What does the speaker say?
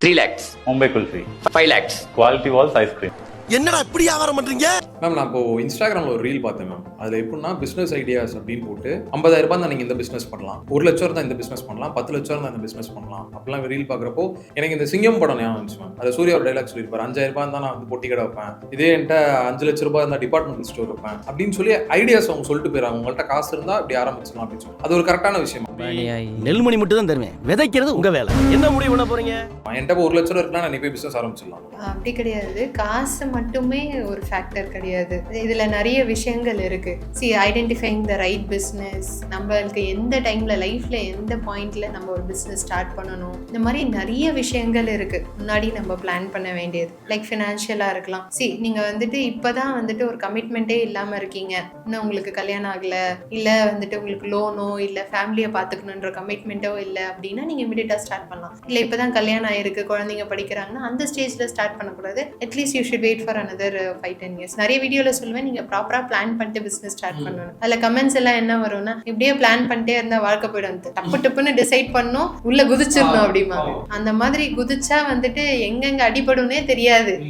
3 lakhs. Mumbai Kulfi. 5 lakhs. Quality Walls Ice Cream. என்னடா இப்படி வியாபாரம் பண்றீங்க மேம்? நான் இப்போ இன்ஸ்டாகிராமில் ஒரு ரீல் பார்த்தேன் மேம். அதில் எப்படின்னா பிஸ்னஸ் ஐடியாஸ் அப்படின்னு போட்டு 50,000 தான் நீங்கள் இந்த பிஸ்னஸ் பண்ணலாம், 1 லட்சம் தான் இந்த பிஸ்னஸ் பண்ணலாம், 10 லட்சம் தான் இந்த பிஸ்னஸ் பண்ணலாம் அப்படிலாம் ரீல் பார்க்குறப்போ எனக்கு இந்த சிங்கம் படம் ஞாபகம் வந்துச்சு மேம். அதை சூர்யா ஒரு டைலாக் சொல்லியிருப்பார், 5,000 இருந்தால் நான் வந்து பொட்டி கடை வைப்பேன், இதே என்கிட்ட 5 லட்ச ரூபாய் இருந்தால் டிபார்ட்மெண்ட் ஸ்டோர் வைப்பேன் அப்படின்னு சொல்லி ஐடியாஸ் அவங்க சொல்லிட்டு போயிறாங்க. உங்கள்கிட்ட காசு இருந்தால் இப்படி ஆரம்பிச்சிடலாம் அப்படின்னு சொல்லி அது ஒரு கரெக்டான விஷயம். நெல்மணி மட்டும் தான் தருவேன், விதைக்கிறது உங்க வேலை. என்ன முடிவு பண்ண போறீங்க? என்கிட்ட 1 லட்சம் இருக்குன்னா நான் போய் பிஸ்னஸ் ஆரம்பிச்சிடலாம். அப்படி கிடையாது, காசு மட்டுமே ஒரு ஃபேக்டர் கிடையாது. இதுல நிறைய விஷயங்கள் இருக்கு. ஐடென்டிஃபைங் த ரைட் பிஸ்னஸ், நம்மளுக்கு எந்த டைம்ல லைஃப்ல எந்த பாயிண்ட்ல நம்ம ஒரு பிஸ்னஸ் ஸ்டார்ட் பண்ணணும், இந்த மாதிரி நிறைய விஷயங்கள் இருக்கு முன்னாடி நம்ம பிளான் பண்ண வேண்டியது. லைக் ஃபினான்ஷியலா இருக்கலாம். நீங்க வந்துட்டு இப்பதான் வந்துட்டு ஒரு கமிட்மெண்ட்டே இல்லாம இருக்கீங்க, இன்னும் உங்களுக்கு கல்யாணம் ஆகல, இல்ல வந்துட்டு உங்களுக்கு லோனோ இல்ல ஃபேமிலியை பாத்துக்கணுன்ற கமிட்மெண்ட்டோ இல்லை அப்படின்னா நீங்க இமிடியேட்டா ஸ்டார்ட் பண்ணலாம். இல்ல இப்பதான் கல்யாணம் ஆயிருக்கு, குழந்தைங்க படிக்கிறாங்கன்னா அந்த ஸ்டேஜ்ல ஸ்டார்ட் பண்ணக்கூடாது. At least you should wait for another 5-10 years. நிறைய வீடியோல சொல்லுவேன், நீங்க ப்ராப்பரா பிளான் பண்ணிட்டு பிசினஸ் ஸ்டார்ட் பண்ணணும். அதுல கமெண்ட்ஸ் எல்லாம் என்ன வரும்னா, இப்படியே பிளான் பண்ணிட்டே இருந்தா வாழ்க்கை போயிடும், டப்பு டப்புன்னு டிசைட் பண்ணணும், உள்ள குதிச்சிடணும் அப்படிமா. அந்த மாதிரி குதிச்சா வந்துட்டு எங்கெங்க அடிபடும்னே தெரியாது.